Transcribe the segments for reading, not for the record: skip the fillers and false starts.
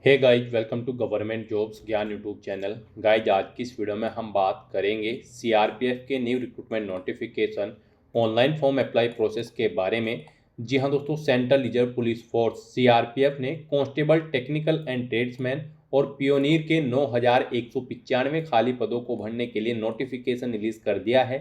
Hey guys, welcome to government jobs Gyan YouTube channel. Guys, आज की इस वीडियो में हम बात करेंगे सीआरपीएफ के new recruitment notification online form apply process के बारे में। जी हाँ दोस्तों, central reserve police force CRPF ने कांस्टेबल, टेक्निकल एंड ट्रेड्समैन और पियोनियर के 9,195 खाली पदों को भरने के लिए नोटिफिकेशन रिलीज कर दिया है।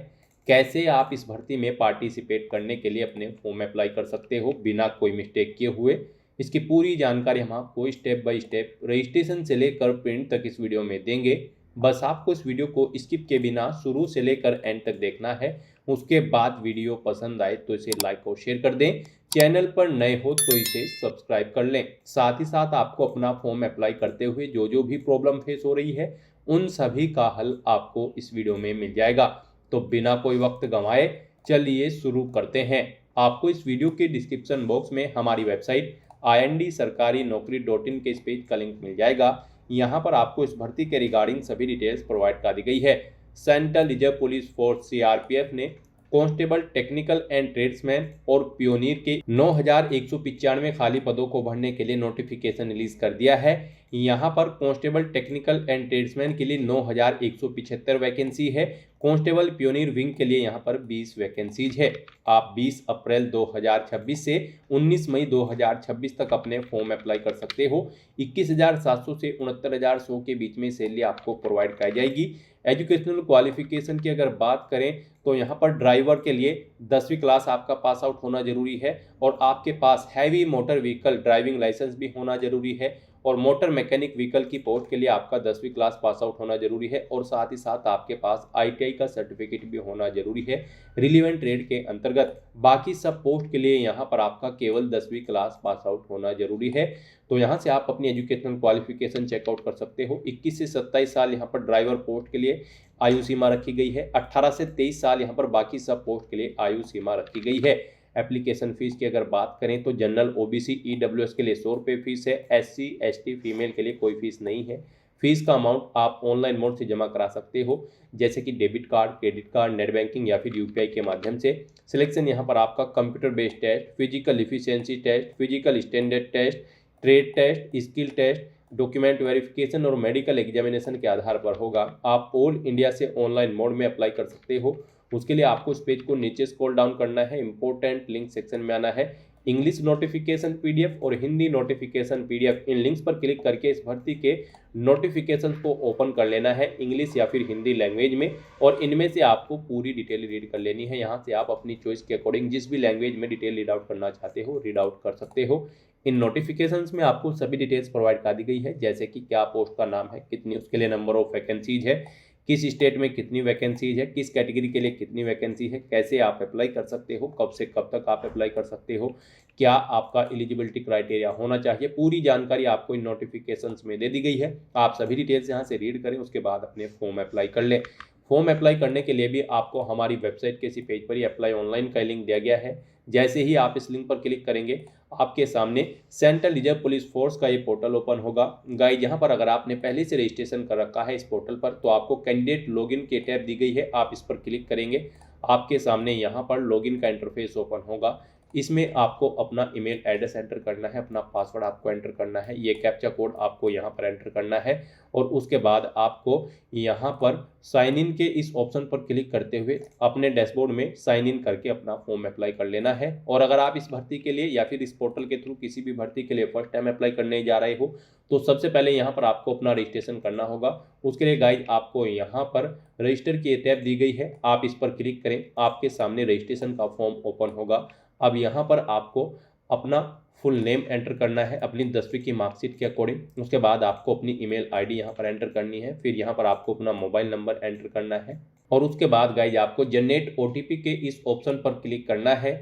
कैसे आप इस भर्ती में पार्टिसिपेट करने के लिए अपने फॉर्म अप्लाई कर सकते हो बिना कोई मिस्टेक किए हुए, इसकी पूरी जानकारी हम आपको स्टेप बाय स्टेप रजिस्ट्रेशन से लेकर प्रिंट तक इस वीडियो में देंगे। बस आपको इस वीडियो को स्किप के बिना शुरू से लेकर एंड तक देखना है। उसके बाद वीडियो पसंद आए तो इसे लाइक और शेयर कर दें। चैनल पर नए हो तो इसे सब्सक्राइब कर लें। साथ ही साथ आपको अपना फॉर्म अप्लाई करते हुए जो जो भी प्रॉब्लम फेस हो रही है उन सभी का हल आपको इस वीडियो में मिल जाएगा। तो बिना कोई वक्त गंवाए चलिए शुरू करते हैं। आपको इस वीडियो के डिस्क्रिप्शन बॉक्स में हमारी वेबसाइट IND-sarkari-naukri.in के इस पेज का लिंक मिल जाएगा। यहाँ पर आपको इस भर्ती के रिगार्डिंग सभी डिटेल्स प्रोवाइड कर दी गई है। Central reserve police force CRPF ने कांस्टेबल, टेक्निकल एंड ट्रेड्समैन और पियोनियर के 9,195 खाली पदों को भरने के लिए नोटिफिकेशन रिलीज कर दिया है। यहाँ पर कांस्टेबल, टेक्निकल एंड ट्रेड्समैन के लिए 9,175 वैकेंसी है। कांस्टेबल पियोनियर विंग के लिए यहाँ पर 20 वैकेंसीज है। आप 20 अप्रैल 2026 से 19 मई 2026 तक अपने फॉर्म अप्लाई कर सकते हो। 21,700 से 69,100 के बीच में सैलरी आपको प्रोवाइड कराई जाएगी। एजुकेशनल क्वालिफिकेशन की अगर बात करें तो यहाँ पर ड्राइवर के लिए 10वीं क्लास आपका पास आउट होना जरूरी है और आपके पास heavy motor vehicle driving licence भी होना जरूरी है। और मोटर मैकेनिक व्हीकल की पोस्ट के लिए आपका 10वीं क्लास पास आउट होना जरूरी है और साथ ही साथ आपके पास ITI का सर्टिफिकेट भी होना जरूरी है रिलीवेंट ट्रेड के अंतर्गत। बाकी सब पोस्ट के लिए यहाँ पर आपका केवल 10वीं क्लास पास आउट होना जरूरी है। तो यहाँ से आप अपनी एजुकेशनल क्वालिफिकेशन चेकआउट कर सकते हो। 21 से 27 साल यहाँ पर ड्राइवर पोस्ट के लिए आयु सीमा रखी गई है। 18 से 23 साल यहाँ पर बाकी सब पोस्ट के लिए आयु सीमा रखी गई है। एप्लीकेशन फीस की अगर बात करें तो जनरल, OBC, EWS के लिए 100 रुपये फीस है। SC ST फीमेल के लिए कोई फीस नहीं है। फीस का अमाउंट आप ऑनलाइन मोड से जमा करा सकते हो, जैसे कि debit card, credit card, net banking या फिर UPI के माध्यम से। सिलेक्शन यहाँ पर आपका computer based test, physical efficiency test, physical standard test, trade test, skill test, document verification और मेडिकल एग्जामिनेशन के आधार पर होगा। आप ऑल इंडिया से ऑनलाइन मोड में अप्लाई कर सकते हो। उसके लिए आपको इस पेज को नीचे स्क्रॉल डाउन करना है, इंपॉर्टेंट लिंक सेक्शन में आना है। इंग्लिश नोटिफिकेशन PDF और हिंदी नोटिफिकेशन PDF, इन लिंक्स पर क्लिक करके इस भर्ती के नोटिफिकेशन को ओपन कर लेना है इंग्लिश या फिर हिंदी लैंग्वेज में और इनमें से आपको पूरी डिटेल रीड कर लेनी है। यहाँ से आप अपनी चॉइस के अकॉर्डिंग जिस भी लैंग्वेज में डिटेल रीड आउट करना चाहते हो रीड आउट कर सकते हो। इन नोटिफिकेशंस में आपको सभी डिटेल्स प्रोवाइड कर दी गई है, जैसे कि क्या पोस्ट का नाम है, कितनी उसके लिए नंबर ऑफ वैकेंसीज है, किस स्टेट में कितनी वैकेंसीज है, किस कैटेगरी के लिए कितनी वैकेंसी है, कैसे आप अप्लाई कर सकते हो, कब से कब तक आप अप्लाई कर सकते हो, क्या आपका एलिजिबिलिटी क्राइटेरिया होना चाहिए। पूरी जानकारी आपको इन नोटिफिकेशंस में दे दी गई है। आप सभी डिटेल्स यहाँ से रीड करें, उसके बाद अपने फॉर्म अप्लाई कर लें। फॉर्म अप्लाई करने के लिए भी आपको हमारी वेबसाइट के इसी पेज पर ही अप्लाई ऑनलाइन का लिंक दिया गया है। जैसे ही आप इस लिंक पर क्लिक करेंगे आपके सामने सेंट्रल रिजर्व पुलिस फोर्स का ये पोर्टल ओपन होगा। गाइस, यहाँ पर अगर आपने पहले से रजिस्ट्रेशन कर रखा है इस पोर्टल पर तो आपको कैंडिडेट लॉगिन की टैब दी गई है। आप इस पर क्लिक करेंगे, आपके सामने यहाँ पर लॉगिन का इंटरफेस ओपन होगा। इसमें आपको अपना ईमेल एड्रेस एंटर करना है, अपना पासवर्ड आपको एंटर करना है, ये कैप्चा कोड आपको यहाँ पर एंटर करना है और उसके बाद आपको यहाँ पर साइन इन के इस ऑप्शन पर क्लिक करते हुए अपने डैशबोर्ड में साइन इन करके अपना फॉर्म अप्लाई कर लेना है। और अगर आप इस भर्ती के लिए या फिर इस पोर्टल के थ्रू किसी भी भर्ती के लिए फर्स्ट टाइम अप्लाई करने जा रहे हो तो सबसे पहले यहाँ पर आपको अपना रजिस्ट्रेशन करना होगा। उसके लिए गाइज आपको यहाँ पर रजिस्टर की टैब दी गई है, आप इस पर क्लिक करें, आपके सामने रजिस्ट्रेशन का फॉर्म ओपन होगा। अब यहाँ पर आपको अपना फुल नेम एंटर करना है अपनी 10वीं की मार्कशीट के अकॉर्डिंग। उसके बाद आपको अपनी ईमेल आईडी यहाँ पर एंटर करनी है, फिर यहाँ पर आपको अपना मोबाइल नंबर एंटर करना है और उसके बाद गाइज आपको जनरेट OTP के इस ऑप्शन पर क्लिक करना है।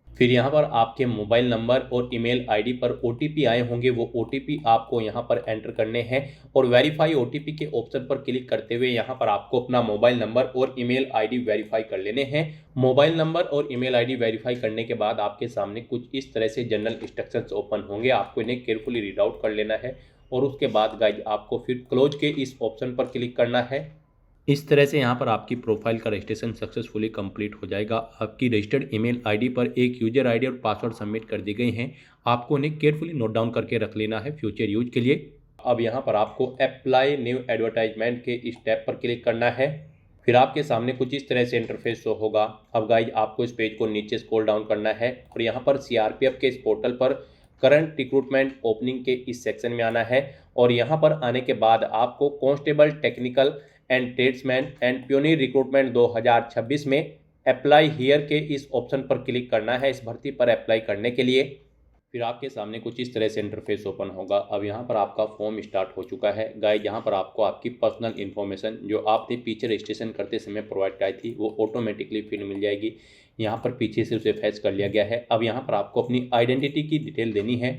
फिर यहाँ पर आपके मोबाइल नंबर और ईमेल आईडी पर OTP आए होंगे, वो OTP आपको यहाँ पर एंटर करने हैं और वेरीफाई OTP के ऑप्शन पर क्लिक करते हुए यहाँ पर आपको अपना मोबाइल नंबर और ईमेल आईडी वेरीफाई कर लेने हैं। मोबाइल नंबर और ईमेल आईडी वेरीफाई करने के बाद आपके सामने कुछ इस तरह से जनरल इंस्ट्रक्शंस ओपन होंगे, आपको इन्हें केयरफुली रीड आउट कर लेना है और उसके बाद गाइज आपको फिर क्लोज के इस ऑप्शन पर क्लिक करना है। इस तरह से यहाँ पर आपकी प्रोफाइल का रजिस्ट्रेशन सक्सेसफुली कंप्लीट हो जाएगा। आपकी रजिस्टर्ड ईमेल आईडी पर एक यूजर आईडी और पासवर्ड सबमिट कर दी गई हैं, आपको उन्हें केयरफुली नोट डाउन करके रख लेना है फ्यूचर यूज के लिए। अब यहाँ पर आपको अप्लाई न्यू एडवर्टाइजमेंट के इस टैब पर क्लिक करना है। फिर आपके सामने कुछ इस तरह से इंटरफेस शो होगा। अब गाइज आपको इस पेज को नीचे स्क्रॉल डाउन करना है और यहाँ पर सीआरपीएफ के इस पोर्टल पर करंट रिक्रूटमेंट ओपनिंग के इस सेक्शन में आना है और यहाँ पर आने के बाद आपको constable technical and tradesman and pioneer recruitment 2026 में अप्लाई हियर के इस ऑप्शन पर क्लिक करना है इस भर्ती पर अप्लाई करने के लिए। फिर आपके सामने कुछ इस तरह से इंटरफेस ओपन होगा। अब यहाँ पर आपका फॉर्म स्टार्ट हो चुका है। गाइज यहाँ पर आपको आपकी पर्सनल इन्फॉर्मेशन जो आपने पीछे रजिस्ट्रेशन करते समय प्रोवाइड कराई थी वो ऑटोमेटिकली फिल मिल जाएगी। यहाँ पर पीछे से उसे फैच कर लिया गया है। अब यहाँ पर आपको अपनी आइडेंटिटी की डिटेल देनी है।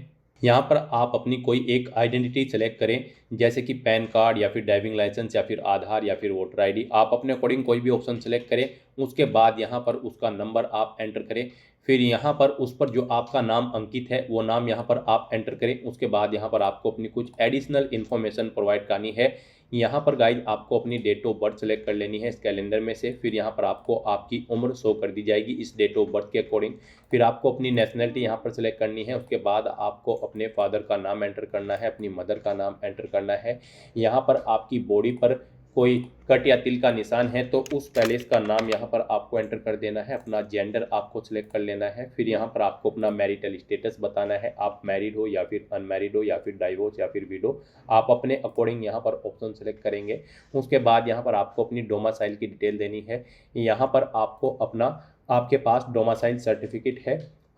यहाँ पर आप अपनी कोई एक आइडेंटिटी सेलेक्ट करें, जैसे कि पैन कार्ड या फिर ड्राइविंग लाइसेंस या फिर आधार या फिर वोटर आईडी। आप अपने अकॉर्डिंग कोई भी ऑप्शन सेलेक्ट करें। उसके बाद यहाँ पर उसका नंबर आप एंटर करें। फिर यहाँ पर उस पर जो आपका नाम अंकित है वो नाम यहाँ पर आप एंटर करें। उसके बाद यहाँ पर आपको अपनी कुछ एडिशनल इन्फॉर्मेशन प्रोवाइड करनी है। यहाँ पर गाइज आपको अपनी डेट ऑफ बर्थ सेलेक्ट कर लेनी है इस कैलेंडर में से। फिर यहाँ पर आपको आपकी उम्र शो कर दी जाएगी इस डेट ऑफ बर्थ के अकॉर्डिंग। फिर आपको अपनी नेशनलिटी यहाँ पर सेलेक्ट करनी है। उसके बाद आपको अपने फादर का नाम एंटर करना है, अपनी मदर का नाम एंटर करना है। यहाँ पर आपकी बॉडी पर कोई कट या तिल का निशान है तो उस पैलेस का नाम यहाँ पर आपको एंटर कर देना है। अपना जेंडर आपको सिलेक्ट कर लेना है। फिर यहाँ पर आपको अपना मैरिटल स्टेटस बताना है, आप मैरिड हो या फिर अनमैरिड हो या फिर डाइवोर्स या फिर विडो। आप अपने अकॉर्डिंग यहाँ पर ऑप्शन सेलेक्ट करेंगे। उसके बाद यहाँ पर आपको अपनी डोमासाइल की डिटेल देनी है। यहाँ पर आपको अपना आपके पास डोमासाइल सर्टिफिकेट है,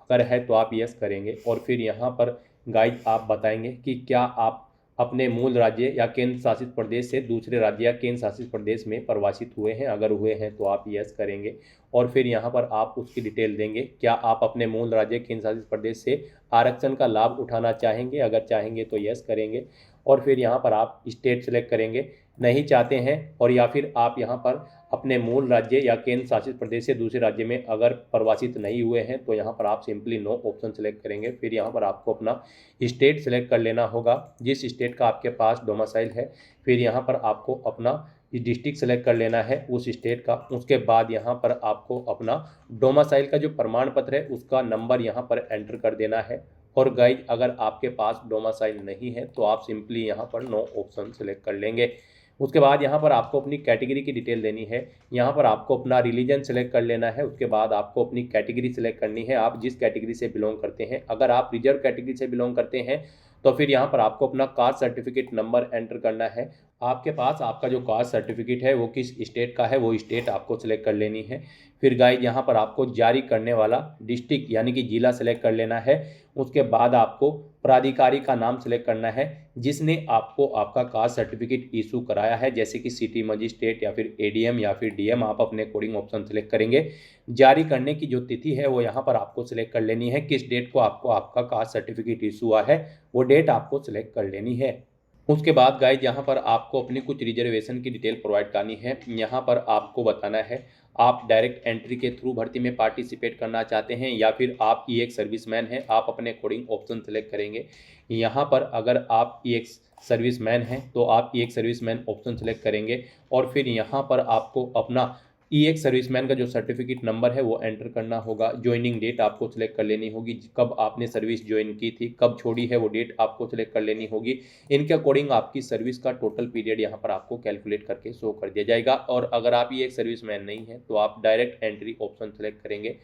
अगर है तो आप यस करेंगे। और फिर यहाँ पर गाइड आप बताएंगे कि क्या आप अपने मूल राज्य या केंद्र शासित प्रदेश से दूसरे राज्य या केंद्र शासित प्रदेश में प्रवासित हुए हैं, अगर हुए हैं तो आप यस करेंगे। और फिर यहाँ पर आप उसकी डिटेल देंगे, क्या आप अपने मूल राज्य केंद्र शासित प्रदेश से आरक्षण का लाभ उठाना चाहेंगे, अगर चाहेंगे तो यस करेंगे। और फिर यहाँ पर आप स्टेट सेलेक्ट करेंगे, नहीं चाहते हैं और या फिर आप यहाँ पर अपने मूल राज्य या केंद्र शासित प्रदेश से दूसरे राज्य में अगर प्रवासित नहीं हुए हैं तो यहाँ पर आप सिंपली नो ऑप्शन सेलेक्ट करेंगे। फिर यहाँ पर आपको अपना स्टेट सेलेक्ट कर लेना होगा, जिस स्टेट का आपके पास डोमिसाइल है। फिर यहाँ पर आपको अपना डिस्ट्रिक्ट सेलेक्ट कर लेना है उस स्टेट का। उसके बाद यहाँ पर आपको अपना डोमिसाइल का जो प्रमाण पत्र है उसका नंबर यहाँ पर एंटर कर देना है। और गाइज अगर आपके पास डोमिसाइल नहीं है तो आप सिंपली यहाँ पर नो ऑप्शन सेलेक्ट कर लेंगे। उसके बाद यहाँ पर आपको अपनी कैटेगरी की डिटेल देनी है। यहाँ पर आपको अपना रिलीजन सेलेक्ट कर लेना है। उसके बाद आपको अपनी कैटेगरी सेलेक्ट करनी है, आप जिस कैटेगरी से बिलोंग करते हैं। अगर आप रिजर्व कैटेगरी से बिलोंग करते हैं तो फिर यहाँ पर आपको अपना कास्ट सर्टिफिकेट नंबर एंटर करना है। आपके पास आपका जो कास्ट सर्टिफिकेट है वो किस स्टेट का है वो स्टेट आपको सेलेक्ट कर लेनी है। फिर गाइज यहाँ पर आपको जारी करने वाला डिस्ट्रिक्ट यानी कि जिला सेलेक्ट कर लेना है। उसके बाद आपको प्राधिकारी का नाम सेलेक्ट करना है जिसने आपको आपका कास्ट सर्टिफिकेट इशू कराया है, जैसे कि सिटी मजिस्ट्रेट या फिर एडीएम या फिर डीएम। आप अपने अकॉर्डिंग ऑप्शन सेलेक्ट करेंगे। जारी करने की जो तिथि है वो यहाँ पर आपको सिलेक्ट कर लेनी है, किस डेट को आपको आपका कास्ट सर्टिफिकेट इशू हुआ है वो डेट आपको सिलेक्ट कर लेनी है। उसके बाद गाइज यहाँ पर आपको अपनी कुछ रिजर्वेशन की डिटेल प्रोवाइड करनी है। यहाँ पर आपको बताना है आप डायरेक्ट एंट्री के थ्रू भर्ती में पार्टिसिपेट करना चाहते हैं या फिर आप ई एक सर्विसमैन हैं। आप अपने अकॉर्डिंग ऑप्शन सेलेक्ट करेंगे। यहाँ पर अगर आप ई एक सर्विसमैन हैं तो आप ई एक सर्विसमैन ऑप्शन सेलेक्ट करेंगे। और फिर यहाँ पर आपको अपना ई एक सर्विसमैन का जो सर्टिफिकेट नंबर है वो एंटर करना होगा। ज्वाइनिंग डेट आपको सिलेक्ट कर लेनी होगी, कब आपने सर्विस ज्वाइन की थी, कब छोड़ी है वो डेट आपको सिलेक्ट कर लेनी होगी। इनके अकॉर्डिंग आपकी सर्विस का टोटल पीरियड यहाँ पर आपको कैलकुलेट करके शो कर दिया जाएगा। और अगर आप ये एक सर्विसमैन नहीं है तो आप डायरेक्ट एंट्री ऑप्शन सेलेक्ट करेंगे।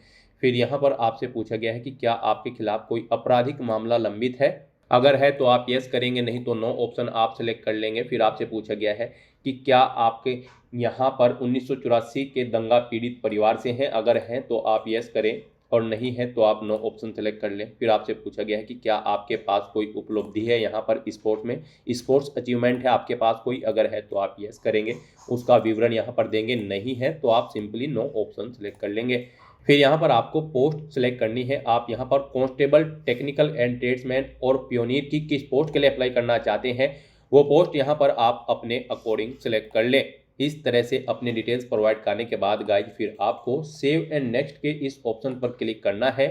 फिर यहाँ पर आपसे पूछा गया है कि क्या आपके खिलाफ कोई आपराधिक मामला लंबित है, अगर है तो आप यस करेंगे, नहीं तो नो ऑप्शन आप सेलेक्ट कर लेंगे। फिर आपसे पूछा गया है कि क्या आपके यहाँ पर 1984 के दंगा पीड़ित परिवार से हैं, अगर हैं तो आप यस करें और नहीं है तो आप नो ऑप्शन सेलेक्ट कर लें। फिर आपसे पूछा गया है कि क्या आपके पास कोई उपलब्धि है यहाँ पर स्पोर्ट में, स्पोर्ट्स अचीवमेंट है आपके पास कोई, अगर है तो आप यस करेंगे, उसका विवरण यहाँ पर देंगे, नहीं है तो आप सिंपली नो ऑप्शन सेलेक्ट कर लेंगे। फिर यहाँ पर आपको पोस्ट सेलेक्ट करनी है। आप यहाँ पर कांस्टेबल टेक्निकल एंड ट्रेड्समैन और प्योनियर की किस पोस्ट के लिए अप्लाई करना चाहते हैं वो पोस्ट यहाँ पर आप अपने अकॉर्डिंग सेलेक्ट कर लें। इस तरह से अपनी डिटेल्स प्रोवाइड करने के बाद गाइज फिर आपको सेव एंड नेक्स्ट के इस ऑप्शन पर क्लिक करना है।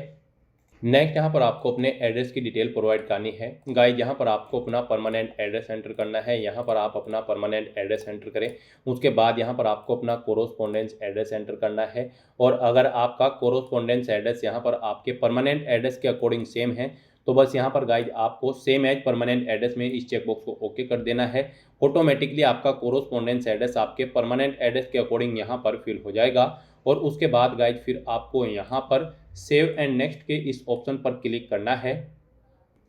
नेक्स्ट यहाँ पर आपको अपने एड्रेस की डिटेल प्रोवाइड करनी है। गाइज यहाँ पर आपको अपना परमानेंट एड्रेस एंटर करना है। यहाँ पर आप अपना परमानेंट एड्रेस एंटर करें। उसके बाद यहाँ पर आपको अपना कोरोस्पोंडेंस एड्रेस एंटर करना है। और अगर आपका कोरोस्पोंडेंस एड्रेस यहाँ पर आपके परमानेंट एड्रेस के अकॉर्डिंग सेम है तो बस यहाँ पर गाइज आपको सेम एज परमानेंट एड्रेस में इस चेकबॉक्स को ओके कर देना है। ऑटोमेटिकली आपका कोरोस्पोंडेंस एड्रेस आपके परमानेंट एड्रेस के अकॉर्डिंग यहाँ पर फिल हो जाएगा। और उसके बाद गाइज फिर आपको यहाँ पर सेव एंड नेक्स्ट के इस ऑप्शन पर क्लिक करना है।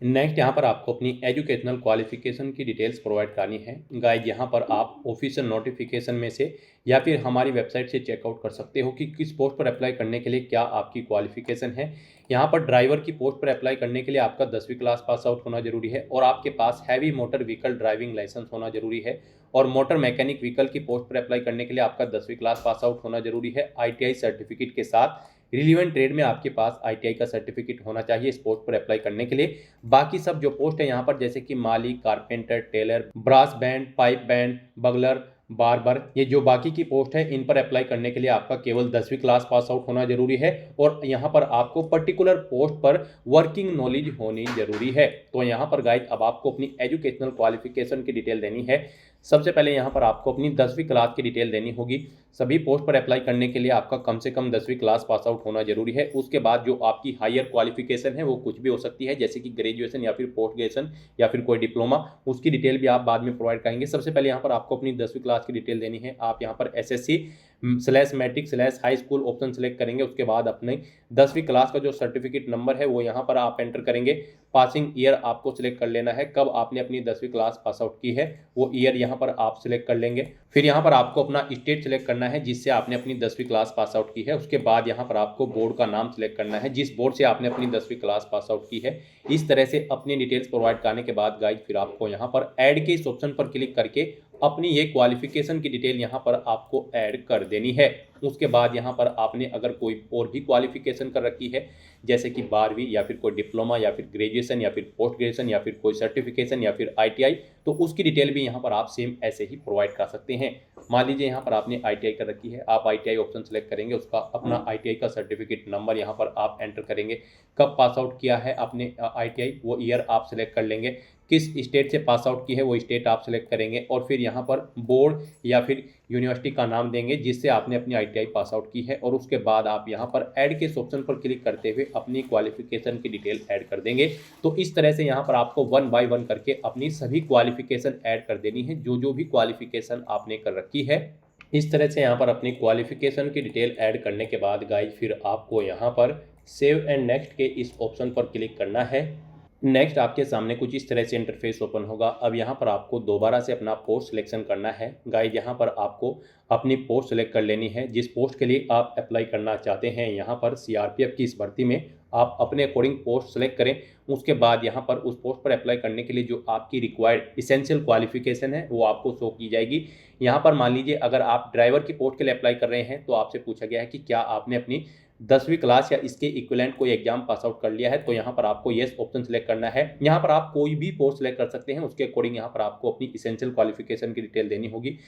नेक्स्ट यहाँ पर आपको अपनी एजुकेशनल क्वालिफिकेशन की डिटेल्स प्रोवाइड करनी है। गाइज यहाँ पर आप ऑफिशियल नोटिफिकेशन में से या फिर हमारी वेबसाइट से चेकआउट कर सकते हो कि किस पोस्ट पर अप्लाई करने के लिए क्या आपकी क्वालिफिकेशन है। यहाँ पर ड्राइवर की पोस्ट पर अप्लाई करने के लिए आपका 10वीं क्लास पास आउट होना जरूरी है और आपके पास heavy motor vehicle driving licence होना जरूरी है। और मोटर मैकेनिक व्हीकल की पोस्ट पर अप्लाई करने के लिए आपका 10वीं क्लास पास आउट होना जरूरी है। ITI सर्टिफिकेट के साथ रिलीवेंट ट्रेड में आपके पास ITI का सर्टिफिकेट होना चाहिए इस पोस्ट पर अप्लाई करने के लिए। बाकी सब जो पोस्ट है यहाँ पर जैसे कि माली, carpenter, tailor, brass band, pipe band, bugler, barber, ये जो बाकी की पोस्ट है इन पर अप्लाई करने के लिए आपका केवल 10वीं क्लास पास आउट होना जरूरी है। और यहाँ पर आपको पर्टिकुलर पोस्ट पर वर्किंग नॉलेज होनी जरूरी है। तो यहाँ पर गाइज अब आपको अपनी एजुकेशनल क्वालिफिकेशन की डिटेल देनी है। सबसे पहले यहाँ पर आपको अपनी 10वीं क्लास की डिटेल देनी होगी। सभी पोस्ट पर अप्लाई करने के लिए आपका कम से कम 10वीं क्लास पास आउट होना जरूरी है। उसके बाद जो आपकी हायर क्वालिफिकेशन है वो कुछ भी हो सकती है, जैसे कि ग्रेजुएशन या फिर पोस्ट ग्रेजुएशन या फिर कोई डिप्लोमा, उसकी डिटेल भी आप बाद में प्रोवाइड करेंगे। सबसे पहले यहाँ पर आपको अपनी 10वीं क्लास की डिटेल देनी है। आप यहाँ पर SSC/मैट्रिक/हाई स्कूल ऑप्शन सेलेक्ट करेंगे। उसके बाद अपने 10वीं क्लास का जो सर्टिफिकेट नंबर है वो यहाँ पर आप एंटर करेंगे। पासिंग ईयर आपको सिलेक्ट कर लेना है, कब आपने अपनी 10वीं क्लास पास आउट की है वो ईयर यहाँ पर आप सिलेक्ट कर लेंगे। फिर यहाँ पर आपको अपना स्टेट सिलेक्ट करना है जिससे आपने अपनी 10वीं क्लास पास आउट की है। उसके बाद यहाँ पर आपको बोर्ड का नाम सिलेक्ट करना है जिस बोर्ड से आपने अपनी 10वीं क्लास पास आउट की है। इस तरह से अपनी डिटेल्स प्रोवाइड करने के बाद गाइज फिर आपको यहाँ पर ऐड के इस ऑप्शन पर क्लिक करके अपनी ये क्वालिफिकेशन की डिटेल यहाँ पर आपको ऐड कर देनी है। उसके बाद यहाँ पर आपने अगर कोई और भी क्वालिफिकेशन कर रखी है, जैसे कि 12वीं या फिर कोई डिप्लोमा या फिर ग्रेजुएशन या फिर पोस्ट ग्रेजुएशन या फिर कोई सर्टिफिकेशन या फिर ITI, तो उसकी डिटेल भी यहाँ पर आप सेम ऐसे ही प्रोवाइड कर सकते हैं। मान लीजिए यहाँ पर आपने ITI कर रखी है, आप ITI ऑप्शन सेलेक्ट करेंगे, उसका अपना ITI का सर्टिफिकेट नंबर यहाँ पर आप एंटर करेंगे। कब पास आउट किया है आपने ITI वो ईयर आप सिलेक्ट कर लेंगे। किस स्टेट से पास आउट की है वो स्टेट आप सिलेक्ट करेंगे और फिर यहाँ पर बोर्ड या फिर यूनिवर्सिटी का नाम देंगे जिससे आपने अपनी ITI पास आउट की है। और उसके बाद आप यहाँ पर ऐड के ऑप्शन पर क्लिक करते हुए अपनी क्वालिफिकेशन की डिटेल ऐड कर देंगे। तो इस तरह से यहाँ पर आपको 1 बाय 1 करके अपनी सभी क्वालिफिकेशन ऐड कर देनी है, जो भी क्वालिफिकेशन आपने कर रखी है। इस तरह से यहाँ पर अपनी क्वालिफिकेशन की डिटेल ऐड करने के बाद गाइज फिर आपको यहाँ पर सेव एंड नेक्स्ट के इस ऑप्शन पर क्लिक करना है। नेक्स्ट आपके सामने कुछ इस तरह से इंटरफेस ओपन होगा। अब यहाँ पर आपको दोबारा से अपना पोस्ट सिलेक्शन करना है। गाइज यहाँ पर आपको अपनी पोस्ट सिलेक्ट कर लेनी है जिस पोस्ट के लिए आप अप्लाई करना चाहते हैं। यहाँ पर CRPF की इस भर्ती में आप अपने अकॉर्डिंग पोस्ट सेलेक्ट करें। उसके बाद यहाँ पर उस पोस्ट पर अप्लाई करने के लिए जो आपकी रिक्वायर्ड इसेंशियल क्वालिफिकेशन है वो आपको शो की जाएगी। यहाँ पर मान लीजिए अगर आप ड्राइवर की पोस्ट के लिए अप्लाई कर रहे हैं तो आपसे पूछा गया है कि क्या आपने अपनी 10वीं क्लास या इसके इक्विवेलेंट कोई एग्जाम पास आउट कर लिया है, तो यहाँ पर आपको येस ऑप्शन सेलेक्ट करना है। यहाँ पर आप कोई भी पोस्ट सेलेक्ट कर सकते हैं, उसके अकॉर्डिंग यहाँ पर आपको अपनी इसेंशियल क्वालिफिकेशन की डिटेल देनी होगी।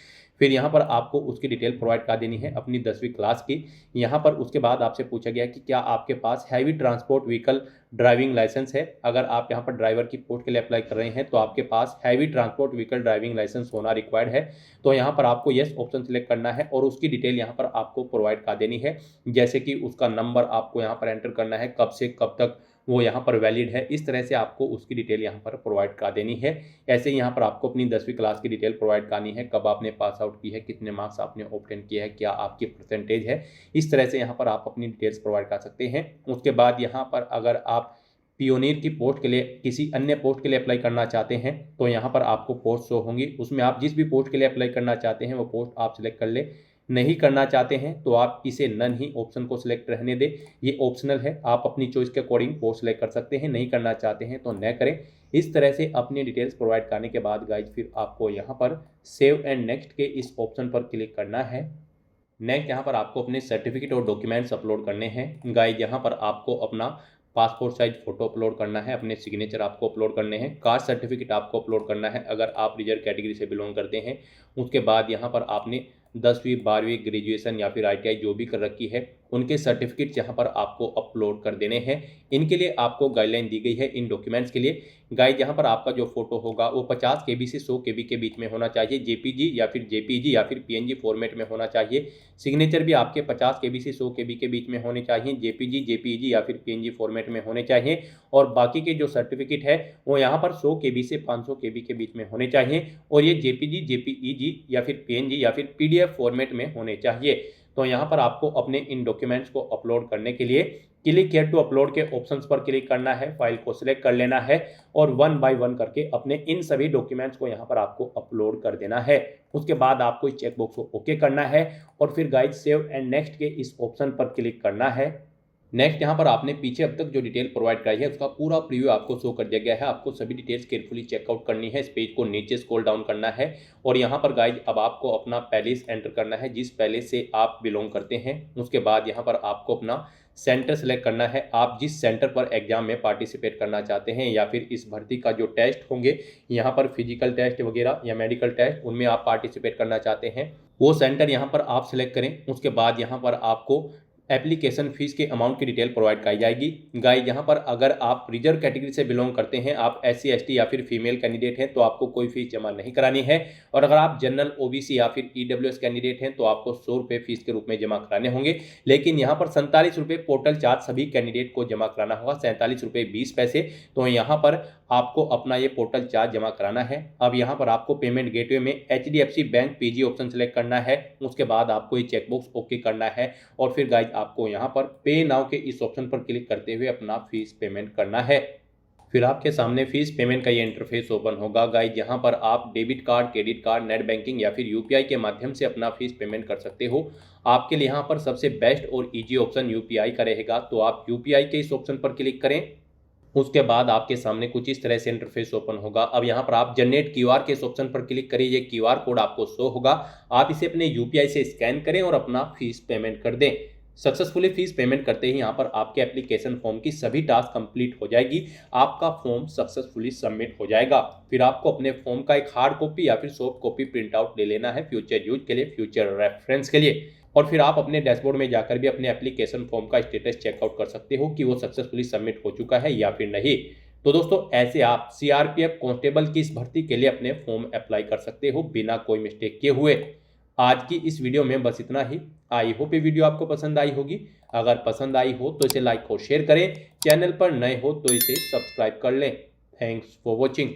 फिर यहाँ पर आपको उसकी डिटेल प्रोवाइड कर देनी है अपनी 10वीं क्लास की। यहाँ पर उसके बाद आपसे पूछा गया कि क्या आपके पास heavy transport vehicle driving licence है। अगर आप यहाँ पर ड्राइवर की पोस्ट के लिए अप्लाई कर रहे हैं तो आपके पास heavy transport vehicle driving licence होना रिक्वायर्ड है। तो यहाँ पर आपको येस ऑप्शन सेलेक्ट करना है और उसकी डिटेल यहाँ पर आपको प्रोवाइड कर देनी है, जैसे कि उसका नंबर आपको यहाँ पर एंटर करना है, कब से कब तक वो यहाँ पर वैलिड है। इस तरह से आपको उसकी डिटेल यहाँ पर प्रोवाइड कर देनी है। ऐसे ही यहाँ पर आपको अपनी 10वीं क्लास की डिटेल प्रोवाइड करनी है, कब आपने पास आउट की है, कितने मार्क्स आपने ऑब्टेन किया है, क्या आपकी परसेंटेज है। इस तरह से यहाँ पर आप अपनी डिटेल्स प्रोवाइड कर सकते हैं। उसके बाद यहाँ पर अगर आप पियोनियर की पोस्ट के लिए किसी अन्य पोस्ट के लिए अप्लाई करना चाहते हैं तो यहाँ पर आपको पोस्ट शो होंगी, उसमें आप जिस भी पोस्ट के लिए अप्लाई करना चाहते हैं वो पोस्ट आप सिलेक्ट कर ले। नहीं करना चाहते हैं तो आप इसे नन ही ऑप्शन को सिलेक्ट रहने दें, ये ऑप्शनल है, आप अपनी चॉइस के अकॉर्डिंग पोस्ट सिलेक्ट कर सकते हैं। नहीं करना चाहते हैं तो न करें। इस तरह से अपनी डिटेल्स प्रोवाइड करने के बाद गाइज फिर आपको यहाँ पर सेव एंड नेक्स्ट के इस ऑप्शन पर क्लिक करना है। नेक्स्ट यहाँ पर आपको अपने सर्टिफिकेट और डॉक्यूमेंट्स अपलोड करने हैं। गाइज यहाँ पर आपको अपना पासपोर्ट साइज फोटो अपलोड करना है, अपने सिग्नेचर आपको अपलोड करने हैं, कास्ट सर्टिफिकेट आपको अपलोड करना है अगर आप रिजर्व कैटेगरी से बिलोंग करते हैं। उसके बाद यहाँ पर आपने 10वीं 12वीं ग्रेजुएशन या फिर ITI जो भी कर रखी है उनके सर्टिफिकेट यहाँ पर आपको अपलोड कर देने हैं। इनके लिए आपको गाइडलाइन दी गई है इन डॉक्यूमेंट्स के लिए। गाइस यहाँ पर आपका जो फोटो होगा वो 50 केबी से 100 केबी के बीच में होना चाहिए, जेपीजी या फिर जेपीजी या फिर पीएनजी फॉर्मेट में होना चाहिए। सिग्नेचर भी आपके 50 केबी से 100 केबी के बीच में होने चाहिए, जेपीजी, जेपीजी या फिर पीएनजी फॉर्मेट में होने चाहिए। और बाकी के जो सर्टिफिकेट है वो यहाँ पर 100 केबी से 500 केबी के बीच में होने चाहिए और ये जेपीजी, जेपीईजी या फिर पीएनजी या फिर पीडीएफ फॉर्मेट में होने चाहिए। तो यहाँ पर आपको अपने इन डॉक्यूमेंट्स को अपलोड करने के लिए क्लिक हियर टू अपलोड के ऑप्शंस पर क्लिक करना है, फाइल को सिलेक्ट कर लेना है और 1 बाय 1 करके अपने इन सभी डॉक्यूमेंट्स को यहाँ पर आपको अपलोड कर देना है। उसके बाद आपको इस चेकबॉक्स को ओके करना है और फिर गाइड सेव एंड नेक्स्ट के इस ऑप्शन पर क्लिक करना है। नेक्स्ट यहाँ पर आपने पीछे अब तक जो डिटेल प्रोवाइड कराई है उसका पूरा प्रीव्यू आपको शो कर दिया गया है। आपको सभी डिटेल्स केयरफुली चेकआउट करनी है। इस पेज को नीचे स्क्रॉल डाउन करना है और यहाँ पर गाइज अब आपको अपना पैलेस एंटर करना है, जिस पैलेस से आप बिलोंग करते हैं। उसके बाद यहाँ पर आपको अपना सेंटर सेलेक्ट करना है, आप जिस सेंटर पर एग्जाम में पार्टिसिपेट करना चाहते हैं या फिर इस भर्ती का जो टेस्ट होंगे यहाँ पर फिजिकल टेस्ट वगैरह या मेडिकल टेस्ट उनमें आप पार्टिसिपेट करना चाहते हैं वो सेंटर यहाँ पर आप सिलेक्ट करें। उसके बाद यहाँ पर आपको एप्लीकेशन फीस के अमाउंट की डिटेल प्रोवाइड कराई जाएगी। गाइस यहाँ पर अगर आप रिजर्व कैटेगरी से बिलोंग करते हैं, आप SC ST या फिर फीमेल कैंडिडेट हैं तो आपको कोई फीस जमा नहीं करानी है। और अगर आप जनरल OBC या फिर EWS कैंडिडेट हैं तो आपको 100 रुपये फीस के रूप में जमा कराने होंगे। लेकिन यहाँ पर 47 रुपये पोर्टल चार्ज सभी कैंडिडेट को जमा कराना होगा, 47 रुपये 20 पैसे। तो यहाँ पर आपको अपना ये पोर्टल चार्ज जमा कराना है। अब यहाँ पर आपको पेमेंट गेटवे में HDFC bank PG option select करना है। उसके बाद आपको ये चेकबॉक्स ओके करना है और फिर गाइज आपको यहाँ पर पे नाउ के इस ऑप्शन पर क्लिक करते हुए अपना फीस पेमेंट करना है। फिर आपके सामने फीस पेमेंट का ये इंटरफेस ओपन होगा। गाइज यहाँ पर आप debit card, credit card, net banking या फिर UPI के माध्यम से अपना फीस पेमेंट कर सकते हो। आपके लिए यहाँ पर सबसे बेस्ट और इजी ऑप्शन UPI का रहेगा, तो आप UPI के इस ऑप्शन पर क्लिक करें। उसके बाद आपके सामने कुछ इस तरह से इंटरफेस ओपन होगा। अब यहाँ पर आप जनरेट QR के इस ऑप्शन पर क्लिक करिए, ये QR कोड आपको शो होगा। आप इसे अपने UPI से स्कैन करें और अपना फीस पेमेंट कर दें। सक्सेसफुली फीस पेमेंट करते ही यहाँ पर आपके एप्लीकेशन फॉर्म की सभी टास्क कंप्लीट हो जाएगी, आपका फॉर्म सक्सेसफुली सबमिट हो जाएगा। फिर आपको अपने फॉर्म का एक हार्ड कॉपी या फिर सॉफ्ट कॉपी प्रिंट आउट ले लेना है फ्यूचर यूज के लिए, फ्यूचर रेफरेंस के लिए। और फिर आप अपने डैशबोर्ड में जाकर भी अपने एप्लीकेशन फॉर्म का स्टेटस चेकआउट कर सकते हो कि वो सक्सेसफुली सबमिट हो चुका है या फिर नहीं। तो दोस्तों ऐसे आप CRPF कांस्टेबल की इस भर्ती के लिए अपने फॉर्म अप्लाई कर सकते हो बिना कोई मिस्टेक किए हुए। आज की इस वीडियो में बस इतना ही। आई होप ये वीडियो आपको पसंद आई होगी। अगर पसंद आई हो तो इसे लाइक और शेयर करें, चैनल पर नए हो तो इसे सब्सक्राइब कर लें। Thanks for watching.